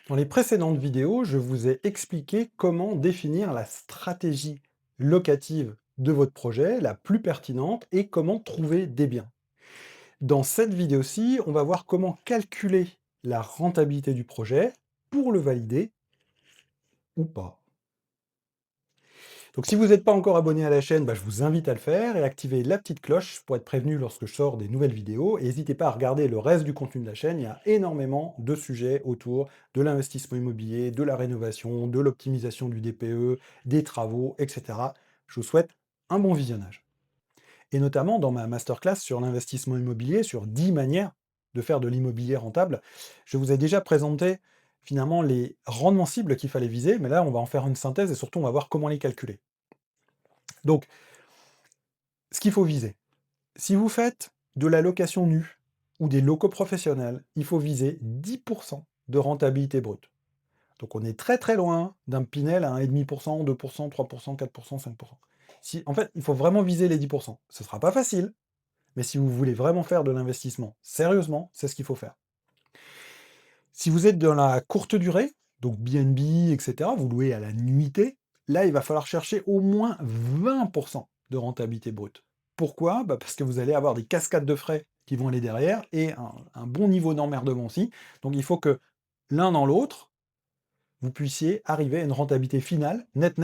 Dans les précédentes vidéos, je vous ai expliqué comment définir la stratégie locative de votre projet, la plus pertinente, et comment trouver des biens. Dans cette vidéo-ci, on va voir comment calculer la rentabilité du projet pour le valider ou pas. Donc si vous n'êtes pas encore abonné à la chaîne, je vous invite à le faire et à activer la petite cloche pour être prévenu lorsque je sors des nouvelles vidéos. Et n'hésitez pas à regarder le reste du contenu de la chaîne, il y a énormément de sujets autour de l'investissement immobilier, de la rénovation, de l'optimisation du DPE, des travaux, etc. Je vous souhaite un bon visionnage. Et notamment dans ma masterclass sur l'investissement immobilier, sur 10 manières de faire de l'immobilier rentable, je vous ai déjà présenté finalement les rendements cibles qu'il fallait viser, mais là on va en faire une synthèse et surtout on va voir comment les calculer. Donc, ce qu'il faut viser, si vous faites de la location nue ou des locaux professionnels, il faut viser 10% de rentabilité brute. Donc on est très très loin d'un Pinel à 1,5%, 2%, 3%, 4%, 5%. Si, en fait, il faut vraiment viser les 10%. Ce ne sera pas facile, mais si vous voulez vraiment faire de l'investissement sérieusement, c'est ce qu'il faut faire. Si vous êtes dans la courte durée, donc BNB, etc., vous louez à la nuitée, là, il va falloir chercher au moins 20% de rentabilité brute. Pourquoi? Parce que vous allez avoir des cascades de frais qui vont aller derrière et un bon niveau d'emmerdement aussi. Donc il faut que l'un dans l'autre, vous puissiez arriver à une rentabilité finale, net,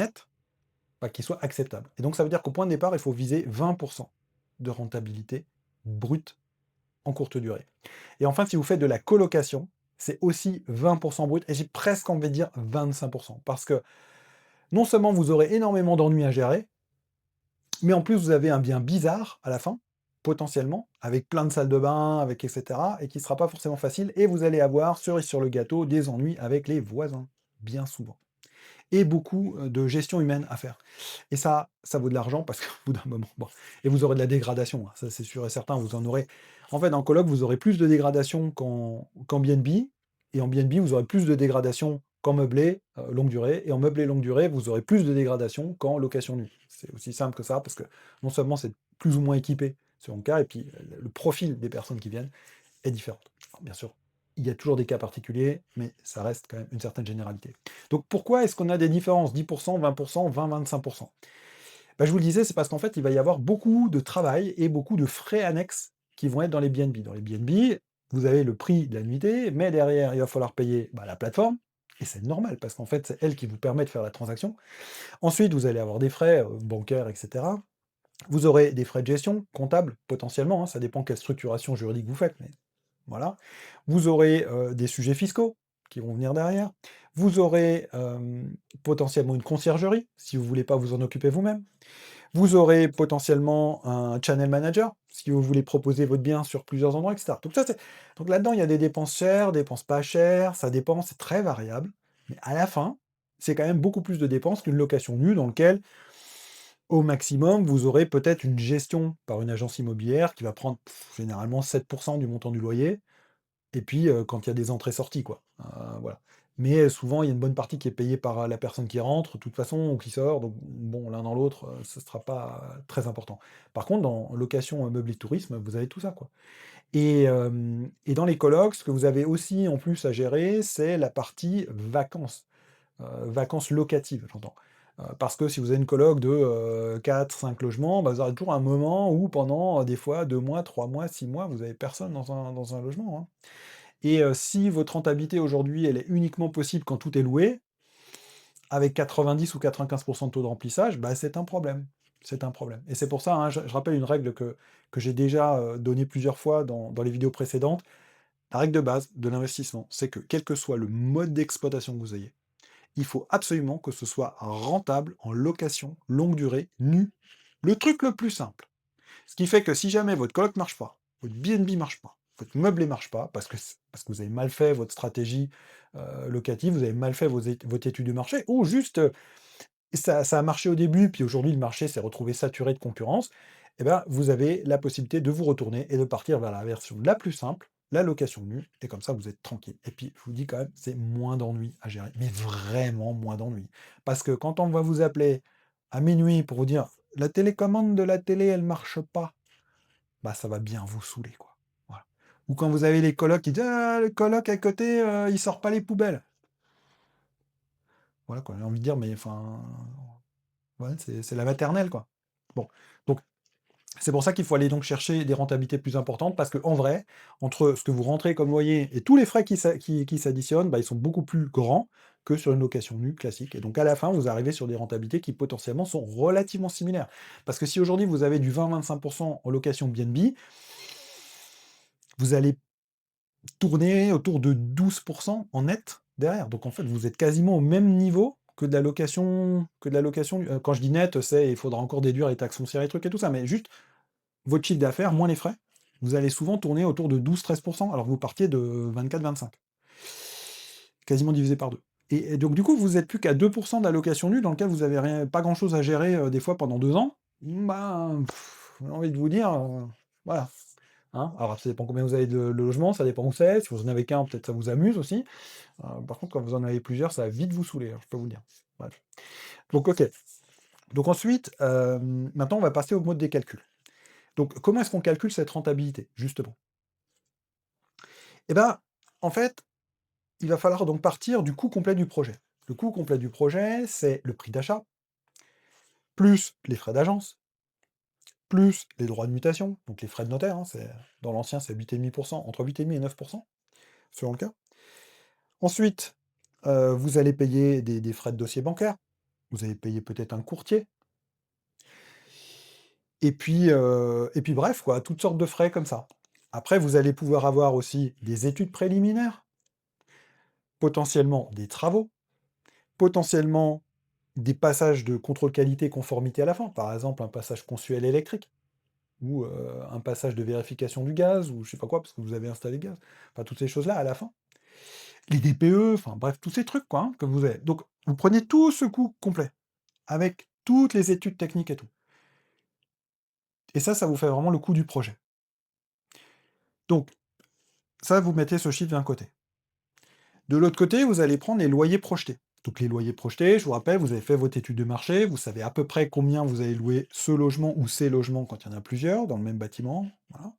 qui soit acceptable. Et donc ça veut dire qu'au point de départ, il faut viser 20% de rentabilité brute en courte durée. Et enfin, si vous faites de la colocation, c'est aussi 20% brut, et j'ai presque envie de dire 25%, parce que non seulement vous aurez énormément d'ennuis à gérer, mais en plus vous avez un bien bizarre à la fin, potentiellement, avec plein de salles de bain, avec etc., et qui ne sera pas forcément facile, et vous allez avoir, cerise sur le gâteau, des ennuis avec les voisins, bien souvent. Et beaucoup de gestion humaine à faire. Et ça vaut de l'argent parce qu'au bout d'un moment, bon, et vous aurez de la dégradation, hein, ça c'est sûr et certain, vous en aurez. En fait, en coloc, vous aurez plus de dégradation qu'en BNB, et en BNB, vous aurez plus de dégradation qu'en meublé longue durée, et en meublé longue durée, vous aurez plus de dégradation qu'en location nue. C'est aussi simple que ça, parce que non seulement c'est plus ou moins équipé selon le cas, et puis le profil des personnes qui viennent est différente. Alors, bien sûr, il y a toujours des cas particuliers, mais ça reste quand même une certaine généralité. Donc pourquoi est-ce qu'on a des différences 10%, 20%, 20, 25%? Je vous le disais, c'est parce qu'en fait, il va y avoir beaucoup de travail et beaucoup de frais annexes qui vont être dans les BNB. Dans les BNB, vous avez le prix de la nuitée, mais derrière, il va falloir payer la plateforme, et c'est normal, parce qu'en fait, c'est elle qui vous permet de faire la transaction. Ensuite, vous allez avoir des frais bancaires, etc. Vous aurez des frais de gestion, comptables, potentiellement, hein, ça dépend quelle structuration juridique vous faites, mais voilà. Vous aurez des sujets fiscaux qui vont venir derrière. Vous aurez potentiellement une conciergerie, si vous ne voulez pas vous en occuper vous-même. Vous aurez potentiellement un channel manager, si vous voulez proposer votre bien sur plusieurs endroits, etc. Donc là-dedans, il y a des dépenses chères, dépenses pas chères, ça dépend, c'est très variable. Mais à la fin, c'est quand même beaucoup plus de dépenses qu'une location nue dans lequel, au maximum, vous aurez peut-être une gestion par une agence immobilière qui va prendre généralement 7% du montant du loyer, et puis, quand il y a des entrées-sorties, quoi. Voilà. Mais, souvent, il y a une bonne partie qui est payée par, la personne qui rentre, de toute façon, ou qui sort, donc bon, l'un dans l'autre, ce sera pas très important. Par contre, dans location, meublé de tourisme, vous avez tout ça, quoi. Et dans les colocs, ce que vous avez aussi en plus à gérer, c'est la partie vacances locatives, j'entends. Parce que si vous avez une coloc de, 4-5 logements, vous aurez toujours un moment où pendant, des fois 2 mois, 3 mois, 6 mois, vous avez personne dans un logement, hein. Et si votre rentabilité aujourd'hui, elle est uniquement possible quand tout est loué, avec 90 ou 95 de taux de remplissage, c'est un problème. C'est un problème. Et c'est pour ça, hein, je rappelle une règle que j'ai déjà donnée plusieurs fois dans les vidéos précédentes. La règle de base de l'investissement, c'est que quel que soit le mode d'exploitation que vous ayez, il faut absolument que ce soit rentable en location, longue durée, nu. Le truc le plus simple. Ce qui fait que si jamais votre coloc marche pas, votre BNB marche pas, votre meublé marche pas, parce que vous avez mal fait votre stratégie locative, vous avez mal fait votre étude de marché, ou juste ça a marché au début, puis aujourd'hui le marché s'est retrouvé saturé de concurrence, eh ben, vous avez la possibilité de vous retourner et de partir vers la version la plus simple, la location nue, et comme ça vous êtes tranquille. Et puis je vous dis quand même, c'est moins d'ennuis à gérer, mais vraiment moins d'ennuis. Parce que quand on va vous appeler à minuit pour vous dire la télécommande de la télé, elle marche pas, ça va bien vous saouler, quoi. Voilà. Ou quand vous avez les colocs qui disent: «Ah, le coloc à côté, il sort pas les poubelles». Voilà quoi, j'ai envie de dire, mais enfin, ouais, c'est la maternelle quoi. Bon, donc c'est pour ça qu'il faut aller donc chercher des rentabilités plus importantes parce qu'en vrai, entre ce que vous rentrez comme loyer et tous les frais qui s'additionnent, bah, ils sont beaucoup plus grands que sur une location nue classique et donc à la fin, vous arrivez sur des rentabilités qui potentiellement sont relativement similaires. Parce que si aujourd'hui vous avez du 20-25 en location BNB, vous allez tourner autour de 12 en net derrière. Donc en fait, vous êtes quasiment au même niveau que de la location, quand je dis net, c'est il faudra encore déduire les taxes foncières et trucs et tout ça, mais juste votre chiffre d'affaires moins les frais, vous allez souvent tourner autour de 12-13 alors que vous partiez de 24-25. Quasiment divisé par 2. Et donc du coup, vous êtes plus qu'à 2 de la location nue dans lequel vous avez rien pas grand-chose à gérer, des fois pendant 2 ans. Ben, j'ai envie de vous dire, voilà, hein. Alors ça dépend combien vous avez de logements, ça dépend où c'est. Si vous en avez qu'un, peut-être ça vous amuse aussi. Par contre, quand vous en avez plusieurs, ça va vite vous saouler, hein, je peux vous le dire. Bref. Donc OK. Donc ensuite, maintenant on va passer au mode des calculs. Donc comment est-ce qu'on calcule cette rentabilité, justement? Eh ben, en fait, il va falloir donc partir du coût complet du projet. Le coût complet du projet, c'est le prix d'achat, plus les frais d'agence, plus les droits de mutation, donc les frais de notaire, hein, dans l'ancien, c'est 8,5%, entre 8,5 et 9%, selon le cas. Ensuite, vous allez payer des frais de dossier bancaire, vous allez payer peut-être un courtier, et puis bref, quoi, toutes sortes de frais comme ça. Après, vous allez pouvoir avoir aussi des études préliminaires, potentiellement des travaux, potentiellement des passages de contrôle qualité conformité à la fin, par exemple un passage consuel électrique, ou un passage de vérification du gaz, ou je sais pas quoi, parce que vous avez installé le gaz. Enfin, toutes ces choses-là à la fin. Les DPE, enfin bref, tous ces trucs, quoi, hein, que vous avez. Donc, vous prenez tout ce coût complet, avec toutes les études techniques et tout. Et ça vous fait vraiment le coût du projet. Donc, ça, vous mettez ce chiffre d'un côté. De l'autre côté, vous allez prendre les loyers projetés. Donc les loyers projetés, je vous rappelle, vous avez fait votre étude de marché, vous savez à peu près combien vous allez louer ce logement ou ces logements quand il y en a plusieurs dans le même bâtiment. Voilà.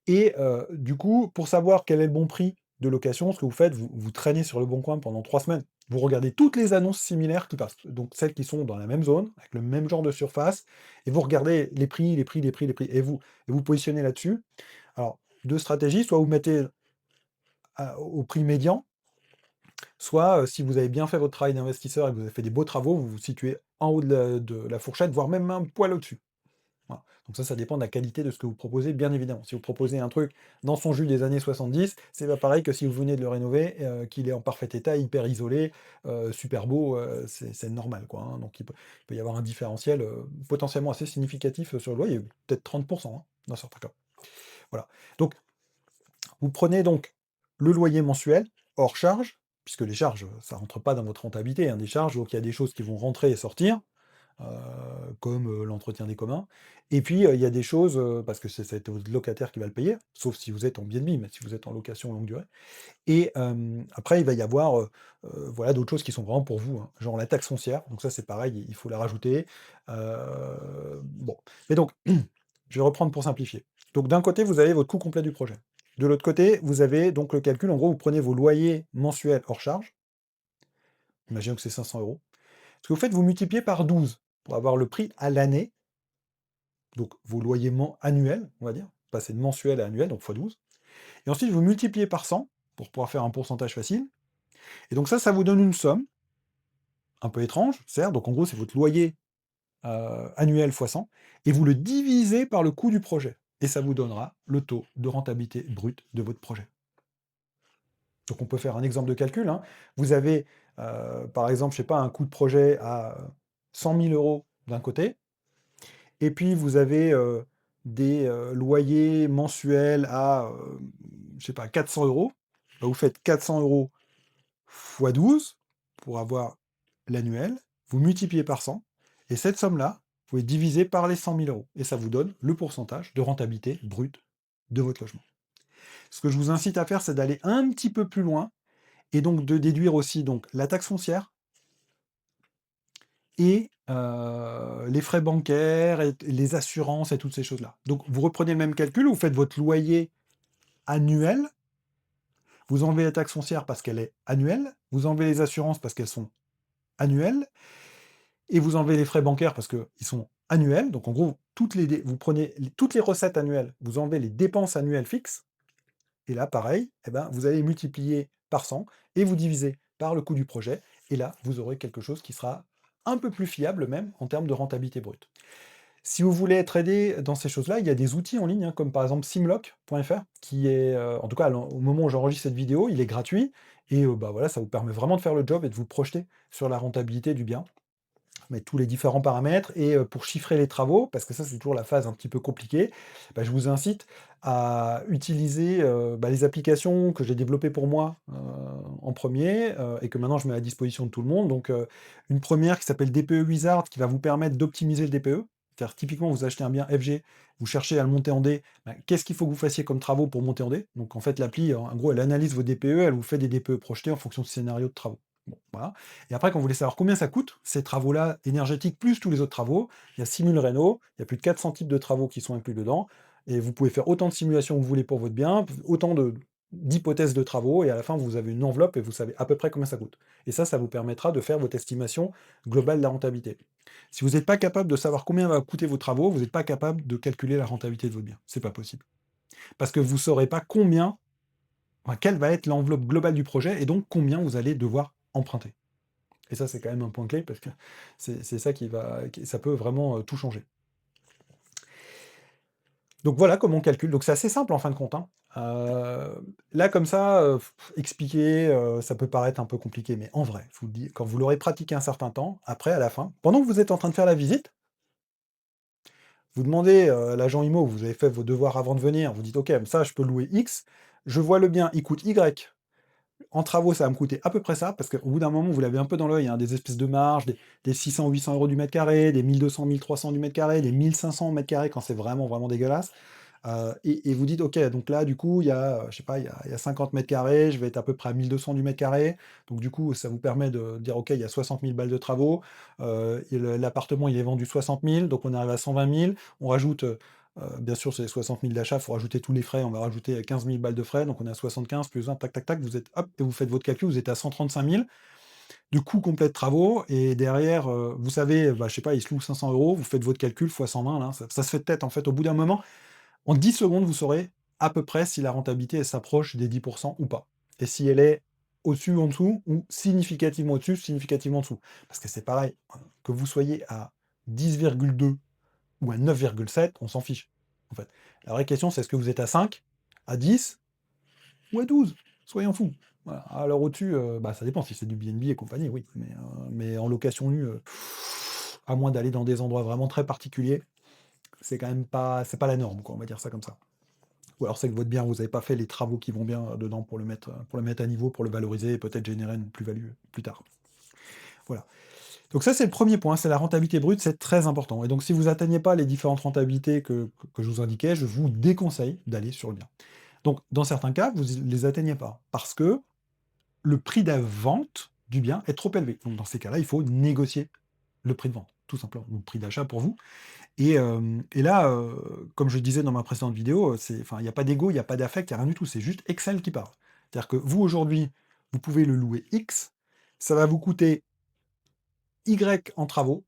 Et du coup, pour savoir quel est le bon prix de location, ce que vous faites, vous traînez sur le bon coin pendant 3 semaines. Vous regardez toutes les annonces similaires qui passent, donc celles qui sont dans la même zone, avec le même genre de surface, et vous regardez les prix, les prix, les prix, les prix, et vous positionnez là-dessus. Alors, deux stratégies, soit vous mettez au prix médian, soit si vous avez bien fait votre travail d'investisseur et que vous avez fait des beaux travaux, vous vous situez en haut de la fourchette, voire même un poil au-dessus. Voilà. Donc ça dépend de la qualité de ce que vous proposez, bien évidemment. Si vous proposez un truc dans son jus des années 70, c'est pas pareil que si vous venez de le rénover, qu'il est en parfait état, hyper isolé, super beau, c'est normal, quoi, hein. Donc il peut y avoir un différentiel, potentiellement assez significatif, sur le loyer, peut-être 30 hein, dans certains cas. Voilà. Donc vous prenez donc le loyer mensuel, hors charge, puisque les charges, ça rentre pas dans votre rentabilité, hein, des charges, donc il y a des choses qui vont rentrer et sortir, comme, l'entretien des communs. Et puis, il y a des choses, parce que c'est votre locataire qui va le payer, sauf si vous êtes en BNB, mais si vous êtes en location longue durée. Et après, il va y avoir, voilà, d'autres choses qui sont vraiment pour vous, hein, genre la taxe foncière. Donc ça, c'est pareil, il faut la rajouter. Bon, mais donc, je vais reprendre pour simplifier. Donc d'un côté, vous avez votre coût complet du projet. De l'autre côté, vous avez donc le calcul. En gros, vous prenez vos loyers mensuels hors charge. Imaginons que c'est 500 euros. Ce que vous faites, vous multipliez par 12 pour avoir le prix à l'année. Donc vos loyers annuels, on va dire. Passer de mensuel à annuel, donc x 12. Et ensuite, vous multipliez par 100 pour pouvoir faire un pourcentage facile. Et donc ça vous donne une somme, un peu étrange, certes. Donc en gros, c'est votre loyer annuel fois 100, et vous le divisez par le coût du projet. Et ça vous donnera le taux de rentabilité brute de votre projet. Donc on peut faire un exemple de calcul, hein. Vous avez, par exemple, je sais pas, un coût de projet à 100 000 € d'un côté, et puis vous avez des loyers mensuels à, je sais pas, 400 euros. Bah, vous faites 400 euros fois 12 pour avoir l'annuel, vous multipliez par 100, et cette somme-là, vous pouvez diviser par les 100 000 euros, et ça vous donne le pourcentage de rentabilité brute de votre logement. Ce que je vous incite à faire, c'est d'aller un petit peu plus loin, et donc de déduire aussi donc, la taxe foncière, et les frais bancaires, et les assurances, et toutes ces choses-là. Donc vous reprenez le même calcul, vous faites votre loyer annuel, vous enlevez la taxe foncière parce qu'elle est annuelle, vous enlevez les assurances parce qu'elles sont annuels et vous enlevez les frais bancaires parce qu'ils sont annuels. Donc en gros, vous prenez toutes les recettes annuelles, vous enlevez les dépenses annuelles fixes, et là, pareil, eh ben, vous allez multiplier par 100 et vous divisez par le coût du projet. Et là, vous aurez quelque chose qui sera un peu plus fiable même en termes de rentabilité brute. Si vous voulez être aidé dans ces choses-là, il y a des outils en ligne, hein, comme par exemple simlock.fr, qui est, en tout cas au moment où j'enregistre cette vidéo, il est gratuit, et bah voilà, ça vous permet vraiment de faire le job et de vous projeter sur la rentabilité du bien, mettre tous les différents paramètres, et pour chiffrer les travaux, parce que ça c'est toujours la phase un petit peu compliquée, bah, je vous incite à utiliser bah, les applications que j'ai développées pour moi en premier, et que maintenant je mets à disposition de tout le monde. Donc une première qui s'appelle DPE Wizard, qui va vous permettre d'optimiser le DPE. C'est-à-dire typiquement vous achetez un bien FG, vous cherchez à le monter en D, bah, qu'est-ce qu'il faut que vous fassiez comme travaux pour monter en D? Donc en fait l'appli, en gros, elle analyse vos DPE, elle vous fait des DPE projetés en fonction de scénarios de travaux. Bon, voilà. Et après, quand vous voulez savoir combien ça coûte, ces travaux-là énergétiques, plus tous les autres travaux, il y a Simul Réno, il y a plus de 400 types de travaux qui sont inclus dedans, et vous pouvez faire autant de simulations que vous voulez pour votre bien, autant d'hypothèses de travaux, et à la fin, vous avez une enveloppe et vous savez à peu près combien ça coûte. Et ça vous permettra de faire votre estimation globale de la rentabilité. Si vous n'êtes pas capable de savoir combien va coûter vos travaux, vous n'êtes pas capable de calculer la rentabilité de votre bien. C'est pas possible. Parce que vous ne saurez pas quelle va être l'enveloppe globale du projet, et donc combien vous allez devoir emprunter. Et ça, c'est quand même un point clé parce que c'est ça ça peut vraiment tout changer. Donc voilà comment on calcule. Donc c'est assez simple en fin de compte, hein. Là, comme ça, expliquer, ça peut paraître un peu compliqué, mais en vrai, je vous le dis, quand vous l'aurez pratiqué un certain temps, après, à la fin, pendant que vous êtes en train de faire la visite, vous demandez à l'agent IMO, vous avez fait vos devoirs avant de venir, vous dites: «OK, ça, je peux louer X, je vois le bien, il coûte Y. En travaux, ça va me coûter à peu près ça, parce qu'au bout d'un moment, vous l'avez un peu dans l'œil, hein, des espèces de marges, des 600-800 € du mètre carré, des 1 200-1 300 du mètre carré, des 1 500 mètres carrés quand c'est vraiment, vraiment dégueulasse. Et vous dites: «OK, donc là, du coup, il y a, je sais pas, il y a 50 mètres carrés, je vais être à peu près à 1 200 du mètre carré». Donc du coup, ça vous permet de dire: «OK, il y a 60 000 balles de travaux, et l'appartement, il est vendu 60 000, donc on arrive à 120 000». On rajoute, bien sûr, c'est les 60 000 d'achat, il faut rajouter tous les frais, on va rajouter 15 000 balles de frais, donc on est à 75 plus 1, tac, tac, tac, vous êtes hop, et vous faites votre calcul, vous êtes à 135 000 de coût complet de travaux, et derrière, vous savez, bah, je sais pas, il se loue 500 €, vous faites votre calcul fois 120 là, ça se fait de tête, en fait. Au bout d'un moment, en 10 secondes, vous saurez à peu près si la rentabilité, elle s'approche des 10 ou pas, et si elle est au-dessus, en dessous, ou significativement au-dessus, significativement en dessous. Parce que c'est pareil, que vous soyez à 10,2 ou à 9,7, on s'en fiche, en fait. La vraie question, c'est est-ce que vous êtes à 5, à 10 ou à 12? Soyons fous. Voilà. Alors au-dessus, bah, ça dépend si c'est du BNB et compagnie, oui, mais en location nue, à moins d'aller dans des endroits vraiment très particuliers, c'est quand même pas la norme, quoi, on va dire ça comme ça. Ou alors c'est que votre bien, vous avez pas fait les travaux qui vont bien, dedans pour le mettre à niveau, pour le valoriser et peut-être générer une plus-value plus tard. Voilà. Donc ça, c'est le premier point, c'est la rentabilité brute, c'est très important. Et donc si vous atteignez pas les différentes rentabilités que je vous indiquais, je vous déconseille d'aller sur le bien. Donc dans certains cas, vous les atteignez pas, parce que le prix de vente du bien est trop élevé. Donc dans ces cas-là, il faut négocier le prix de vente, tout simplement, ou le prix d'achat pour vous. Et là, comme je disais dans ma précédente vidéo, il n'y a pas d'ego, il n'y a pas d'affect, il n'y a rien du tout, c'est juste Excel qui parle. C'est-à-dire que vous, aujourd'hui, vous pouvez le louer X, ça va vous coûter Y en travaux.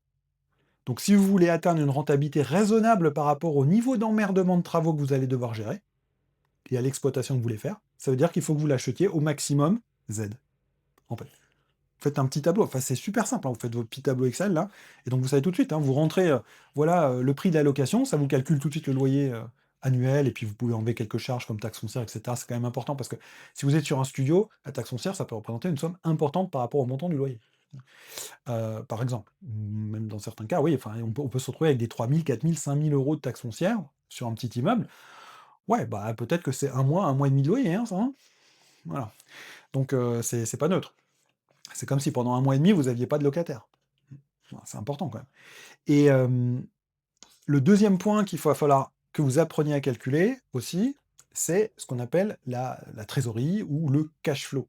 Donc si vous voulez atteindre une rentabilité raisonnable par rapport au niveau d'emmerdement de travaux que vous allez devoir gérer, et à l'exploitation que vous voulez faire, ça veut dire qu'il faut que vous l'achetiez au maximum Z, en fait. Faites un petit tableau, enfin c'est super simple, hein, vous faites votre petit tableau Excel là, et donc vous savez tout de suite, hein, vous rentrez, voilà, le prix de la location, ça vous calcule tout de suite le loyer annuel, et puis vous pouvez enlever quelques charges comme taxe foncière, etc. C'est quand même important parce que si vous êtes sur un studio, la taxe foncière, ça peut représenter une somme importante par rapport au montant du loyer. Par exemple, même dans certains cas, oui, enfin, on peut se retrouver avec des 3 000, 4 000, 5 000 € de taxe foncière sur un petit immeuble. Ouais, bah peut-être que c'est un mois et demi de loyer, hein, ça, hein. Voilà. Donc c'est pas neutre. C'est comme si pendant un mois et demi, vous n'aviez pas de locataire. Voilà, c'est important quand même. Et le deuxième point qu'il va falloir que vous appreniez à calculer aussi, c'est ce qu'on appelle la trésorerie ou le cash flow.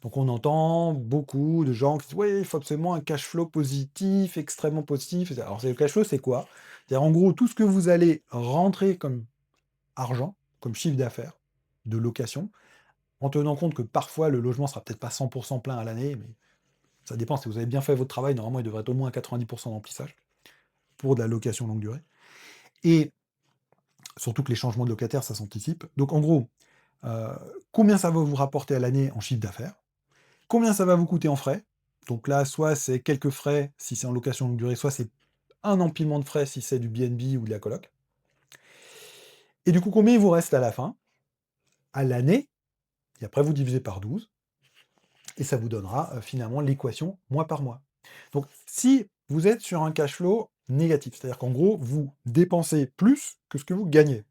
Donc on entend beaucoup de gens qui disent: «Oui, il faut absolument un cash flow positif, extrêmement positif». Alors c'est le cash flow, c'est quoi? C'est-à-dire en gros tout ce que vous allez rentrer comme argent, comme chiffre d'affaires de location, en tenant compte que parfois le logement sera peut-être pas 100 plein à l'année, mais Ça dépend, si vous avez bien fait votre travail, normalement, il devrait être au moins à 90 d'emplissage pour de la location longue durée et surtout que les changements de locataires, ça s'anticipe. Donc en gros, heu, combien ça va vous rapporter à l'année en chiffre d'affaires? Combien ça va vous coûter en frais? Donc là, soit c'est quelques frais si c'est en location longue durée, soit c'est un empilement de frais si c'est du B&B ou de la coloc. Et du coup, combien il vous reste à la fin, à l'année, et après vous divisez par 12, et ça vous donnera finalement l'équation mois par mois. Donc si vous êtes sur un cash flow négatif, c'est-à-dire qu'en gros, vous dépensez plus que ce que vous gagnez,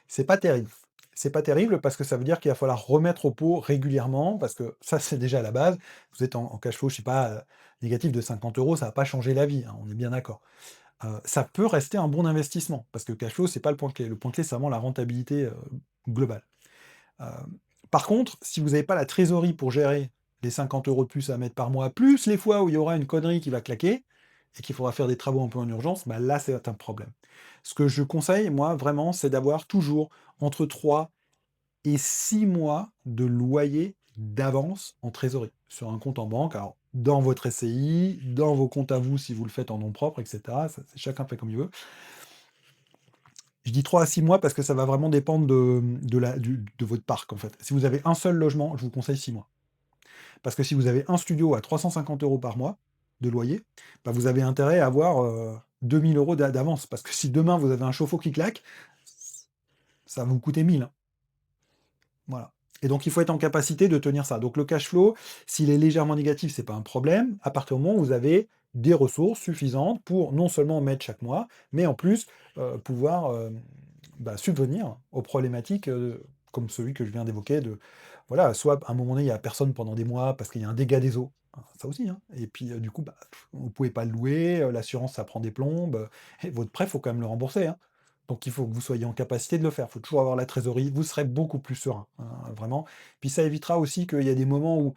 c'est pas terrible. C'est pas terrible parce que ça veut dire qu'il va falloir remettre au pot régulièrement, parce que ça, c'est déjà la base. Vous êtes en cash flow, je sais pas, négatif de 50 euros, ça va pas changer la vie, hein, on est bien d'accord. Ça peut rester un bon investissement, parce que cash flow, c'est pas le point clé. Le point clé, c'est vraiment la rentabilité globale. Euh, Par contre, si vous n'avez pas la trésorerie pour gérer les 50 euros de plus à mettre par mois, plus les fois où il y aura une connerie qui va claquer, et qu'il faudra faire des travaux un peu en urgence, bah là, c'est un problème. Ce que je conseille, moi, vraiment, c'est d'avoir toujours entre 3 et 6 mois de loyer d'avance en trésorerie, sur un compte en banque, alors dans votre SCI, dans vos comptes à vous si vous le faites en nom propre, etc. Ça, chacun fait comme il veut. Je dis 3 à 6 mois parce que ça va vraiment dépendre de votre parc, en fait. Si vous avez un seul logement, je vous conseille 6 mois. Parce que si vous avez un studio à 350 euros par mois de loyer, bah, vous avez intérêt à avoir 2000 euros d'avance. Parce que si demain vous avez un chauffe-eau qui claque, ça va vous coûter 1000, hein. Voilà. Et donc il faut être en capacité de tenir ça. Donc le cash flow, s'il est légèrement négatif, c'est pas un problème, à partir du moment où vous avez des ressources suffisantes pour non seulement mettre chaque mois, mais en plus pouvoir bah, subvenir aux problématiques comme celui que je viens d'évoquer, de voilà, soit à un moment donné, il n'y a personne pendant des mois parce qu'il y a un dégât des eaux. Hein, ça aussi, hein. Et puis du coup, bah, vous ne pouvez pas le louer, l'assurance ça prend des plombes, et votre prêt, il faut quand même le rembourser, hein. Donc il faut que vous soyez en capacité de le faire. Il faut toujours avoir la trésorerie. Vous serez beaucoup plus serein, hein, vraiment. Puis ça évitera aussi qu'il y a des moments où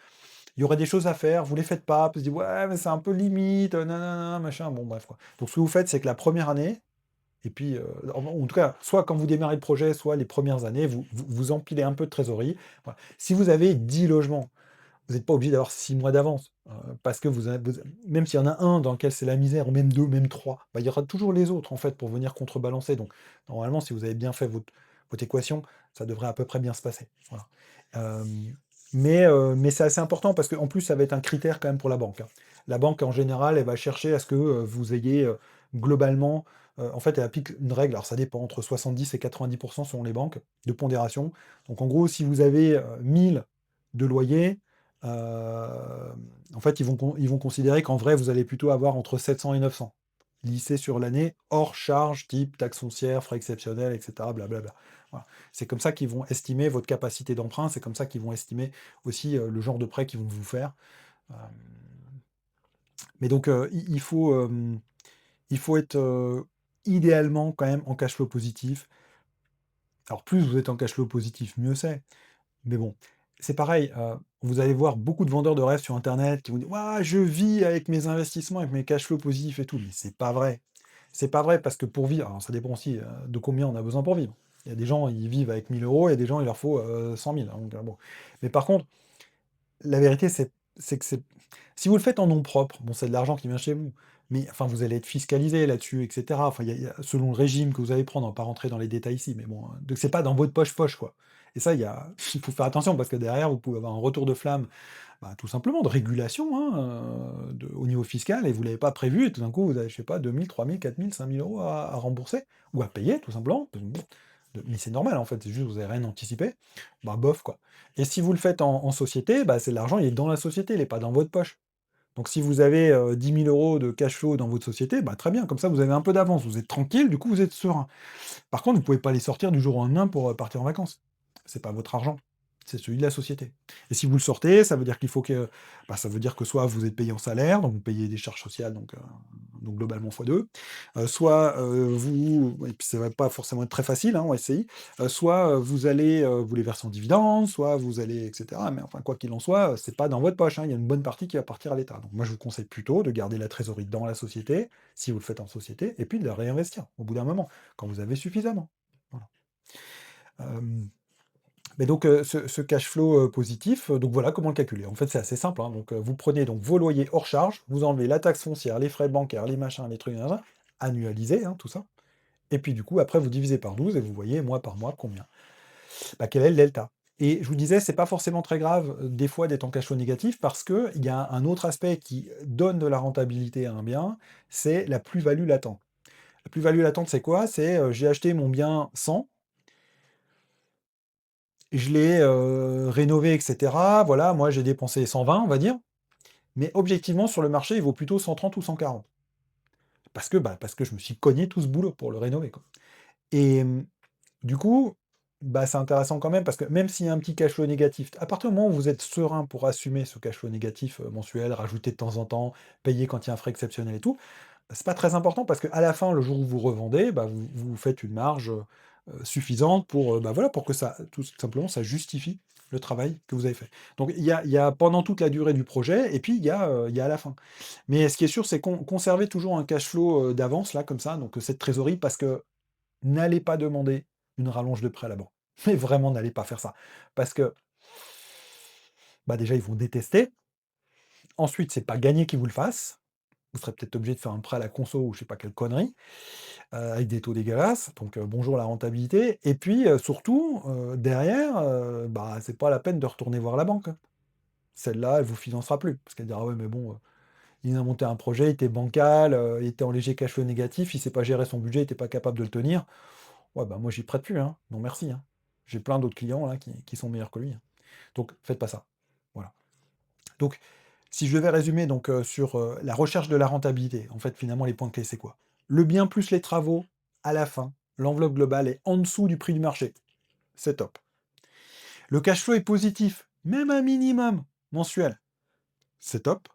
il y aurait des choses à faire, vous les faites pas, puis vous dites ouais mais c'est un peu limite, nanana, machin. Bon bref quoi. Donc ce que vous faites, c'est que la première année, et puis en tout cas, soit quand vous démarrez le projet, soit les premières années, vous empilez un peu de trésorerie. Voilà. Si vous avez 10 logements, vous n'êtes pas obligé d'avoir 6 mois d'avance, parce que même s'il y en a un dans lequel c'est la misère, ou même 2, même 3, bah, il y aura toujours les autres, en fait, pour venir contrebalancer. Donc, normalement, si vous avez bien fait votre équation, ça devrait à peu près bien se passer. Voilà. Mais c'est assez important parce qu'en plus, ça va être un critère quand même pour la banque, hein. La banque, en général, elle va chercher à ce que vous ayez globalement, en fait, elle applique une règle, alors ça dépend, entre 70 et 90% selon les banques, de pondération. Donc, en gros, si vous avez 1000 de loyer, en fait, ils vont considérer qu'en vrai, vous allez plutôt avoir entre 700 et 900 lissés sur l'année, hors charge type taxe foncière, frais exceptionnels, etc. Blablabla. Voilà. C'est comme ça qu'ils vont estimer votre capacité d'emprunt, c'est comme ça qu'ils vont estimer aussi le genre de prêt qu'ils vont vous faire. Euh, mais donc, il faut être idéalement quand même en cash flow positif. Alors, plus vous êtes en cash flow positif, mieux c'est. Mais bon, c'est pareil, vous allez voir beaucoup de vendeurs de rêves sur internet qui vont dire: «Ouah, je vis avec mes investissements, avec mes cash flows positifs et tout», mais c'est pas vrai. C'est pas vrai parce que pour vivre alors ça dépend aussi, de combien on a besoin pour vivre. Il y a des gens, ils vivent avec 1 000 €, il y a des gens, il leur faut, 100 000, hein, donc bon. Mais par contre, la vérité, c'est que c'est si vous le faites en nom propre, bon, c'est de l'argent qui vient chez vous, mais enfin, vous allez être fiscalisé là-dessus, et cetera. Enfin, selon le régime que vous allez prendre, on va pas rentrer dans les détails ici, mais bon, donc c'est pas dans votre poche-poche, quoi. Et ça, il faut faire attention parce que derrière, vous pouvez avoir un retour de flamme, bah, tout simplement de régulation, hein, au niveau fiscal et vous l'avez pas prévu et tout d'un coup, vous avez, je sais pas, 2 000, 3 000, 4 000, 5 000 € à rembourser ou à payer, tout simplement. Mais c'est normal, en fait, c'est juste que vous avez rien anticipé. Bah, bof, quoi. Et si vous le faites en société, bah, c'est l'argent, il est dans la société, il est pas dans votre poche. Donc si vous avez 10 000 € de cash flow dans votre société, bah, très bien, comme ça vous avez un peu d'avance, vous êtes tranquille, du coup vous êtes serein. Par contre, vous pouvez pas les sortir du jour au lendemain pour partir en vacances. C'est pas votre argent, c'est celui de la société. Et si vous le sortez, ça veut dire qu'il faut que, bah, ça veut dire que soit vous êtes payé en salaire, donc vous payez des charges sociales, donc globalement fois 2, soit et puis ça va pas forcément être très facile, hein, en SCI, soit vous allez vous les verser en dividendes, soit vous allez, etc. Mais enfin, quoi qu'il en soit, c'est pas dans votre poche, hein, il y a une bonne partie qui va partir à l'État. Donc moi je vous conseille plutôt de garder la trésorerie dans la société, si vous le faites en société, et puis de la réinvestir au bout d'un moment quand vous avez suffisamment. Voilà. Hem, Mais donc, ce cash flow, positif, donc voilà comment le calculer. En fait, c'est assez simple, hein, donc, vous prenez donc vos loyers hors charge, vous enlevez la taxe foncière, les frais bancaires, les machins, les trucs, nin nin, annualisés, hein, tout ça et puis du coup, après, vous divisez par 12 et vous voyez mois par mois combien. Bah, quel est le delta? Et je vous disais, c'est pas forcément très grave, des fois d'être en cash flow négatif parce qu'il y a un autre aspect qui donne de la rentabilité à un bien, c'est la plus-value latente. La plus-value latente, c'est quoi? C'est, j'ai acheté mon bien 100, je l'ai, rénové et cetera. Voilà, moi j'ai dépensé 120, on va dire, mais objectivement sur le marché, il vaut plutôt 130 ou 140. Parce que je me suis cogné tout ce boulot pour le rénover, quoi. Et du coup, bah, c'est intéressant quand même parce que même s'il y a un petit cash flow négatif, à partir du moment où vous êtes serein pour assumer ce cash flow négatif, mensuel, rajouter de temps en temps, payer quand il y a un frais exceptionnel et tout, bah, c'est pas très important parce qu'à la fin, le jour où vous revendez, bah, vous faites une marge, suffisante pour, bah, voilà, pour que ça tout simplement, ça justifie le travail que vous avez fait. Donc il y a pendant toute la durée du projet et puis il y a à la fin. Mais ce qui est sûr, c'est conserver toujours un cash flow, d'avance là comme ça, donc cette trésorerie parce que n'allez pas demander une rallonge de prêt à la banque. Mais vraiment, n'allez pas faire ça. Parce que, bah, déjà, ils vont détester. Ensuite, c'est pas gagné qu'ils vous le fassent. Vous serez peut-être obligé de faire un prêt à la conso ou je sais pas quelle connerie, avec des taux dégueulasses. Donc, bonjour la rentabilité. Et puis, surtout, derrière, bah, c'est pas la peine de retourner voir la banque, hein. Celle-là, elle vous financera plus. Parce qu'elle dira: «Ouais, mais bon, il a monté un projet, il était bancal, il était en léger cash flow négatif, il sait pas gérer son budget, il était pas capable de le tenir. Ouais, bah, moi, j'y prête plus, hein. Non merci, hein. J'ai plein d'autres clients là qui sont meilleurs que lui, hein. Donc faites pas ça. Voilà. Donc si je devais résumer donc, sur, la recherche de la rentabilité, en fait, finalement, les points clés, c'est quoi? Le bien plus les travaux, à la fin, l'enveloppe globale est en dessous du prix du marché. C'est top. Le cash flow est positif, même un minimum mensuel. C'est top.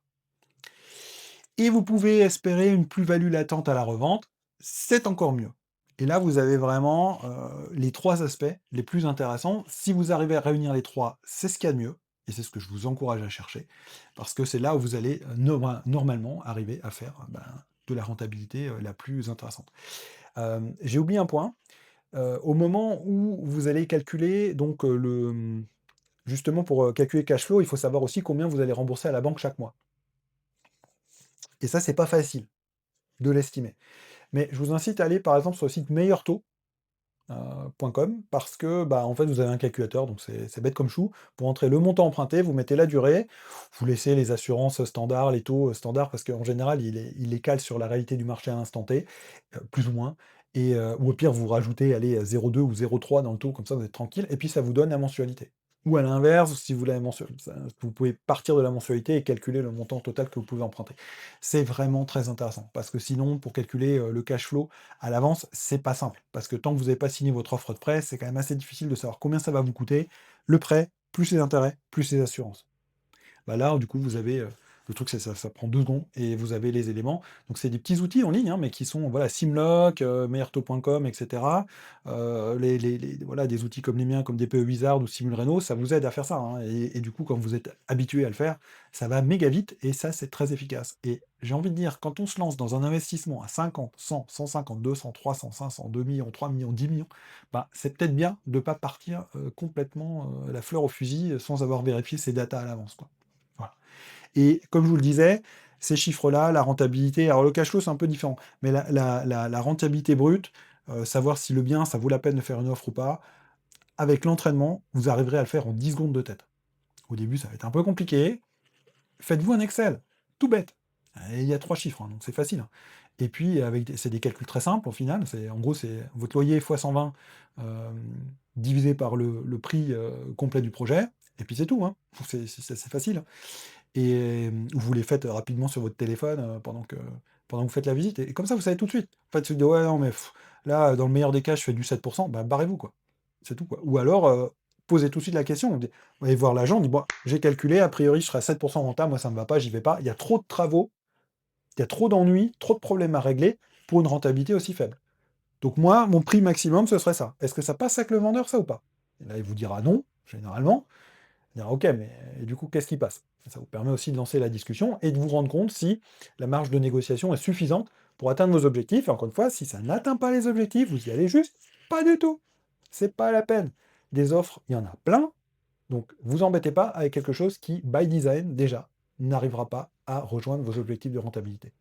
Et vous pouvez espérer une plus-value latente à la revente, c'est encore mieux. Et là, vous avez vraiment les trois aspects les plus intéressants. Si vous arrivez à réunir les trois, c'est ce qu'il y a de mieux, et c'est ce que je vous encourage à chercher, parce que c'est là où vous allez normalement arriver à faire de la rentabilité la plus intéressante. J'ai oublié un point. Au moment où vous allez calculer, donc justement pour calculer cash flow, il faut savoir aussi combien vous allez rembourser à la banque chaque mois. Et ça, c'est pas facile de l'estimer. Mais je vous incite à aller par exemple sur le site meilleurtaux, .com parce que, bah, en fait, vous avez un calculateur, donc c'est bête comme chou. Pour entrer le montant emprunté, vous mettez la durée, vous laissez les assurances standards, les taux, standards parce qu'en général, il les cale sur la réalité du marché à l'instant T, plus ou moins et ou au pire, vous rajoutez, allez, 0,2 ou 0,3 dans le taux, comme ça vous êtes tranquille et puis ça vous donne la mensualité. Ou à l'inverse, si vous voulez la vous pouvez partir de la mensualité et calculer le montant total que vous pouvez emprunter. C'est vraiment très intéressant parce que sinon, pour calculer, le cash flow à l'avance, c'est pas simple. Parce que tant que vous n'avez pas signé votre offre de prêt, c'est quand même assez difficile de savoir combien ça va vous coûter, le prêt, plus les intérêts, plus les assurances. Bah là, du coup, vous avez, le truc, c'est ça prend 2 secondes et vous avez les éléments. Donc c'est des petits outils en ligne, hein, mais qui sont, voilà, Simlock, meilleurtaux.com et cetera. Voilà, des outils comme les miens, comme DPE Wizard ou Simulreno, ça vous aide à faire ça, hein et du coup, quand vous êtes habitué à le faire, ça va méga vite et ça, c'est très efficace et j'ai envie de dire, quand on se lance dans un investissement à 50, 100, 150, 200, 300, 500, 2 millions, 3 millions, 10 millions, bah, c'est peut-être bien de ne pas partir, complètement, la fleur au fusil, sans avoir vérifié ses datas à l'avance, quoi. Voilà. Et comme je vous le disais, ces chiffres-là, la rentabilité, alors le cash flow, c'est un peu différent, mais la rentabilité brute, savoir si le bien, ça vaut la peine de faire une offre ou pas, avec l'entraînement, vous arriverez à le faire en 10 secondes de tête. Au début, ça va être un peu compliqué. Faites-vous un Excel, tout bête. Et il y a 3 chiffres, hein, donc c'est facile, hein. Et puis c'est des calculs très simples au final, en gros, c'est votre loyer fois 120, divisé par le prix, complet du projet et puis c'est tout, hein. C'est facile, hein. Et vous les faites rapidement sur votre téléphone, pendant que vous faites la visite et comme ça, vous savez tout de suite. En fait, tu te dis: «Ouais, non, mais là, dans le meilleur des cas, je fais du 7 bah, barrez-vous, quoi». C'est tout, quoi. Ou alors, posez tout de suite la question. Vous allez voir l'agent, on dit: «Bon, j'ai calculé, a priori, je serai à 7 rentable, moi, ça me va pas, j'y vais pas. Il y a trop de travaux, il y a trop d'ennuis, trop de problèmes à régler pour une rentabilité aussi faible. Donc moi, mon prix maximum, ce serait ça. Est-ce que ça passe avec le vendeur, ça ou pas?» Et là, il vous dira: «Non», généralement. Dire: «OK, mais et du coup, qu'est-ce qui passe?» Ça vous permet aussi de lancer la discussion et de vous rendre compte si la marge de négociation est suffisante pour atteindre vos objectifs et encore une fois, si ça n'atteint pas les objectifs, vous y allez juste pas du tout. C'est pas la peine. Des offres, il y en a plein, donc vous embêtez pas avec quelque chose qui, by design, déjà, n'arrivera pas à rejoindre vos objectifs de rentabilité.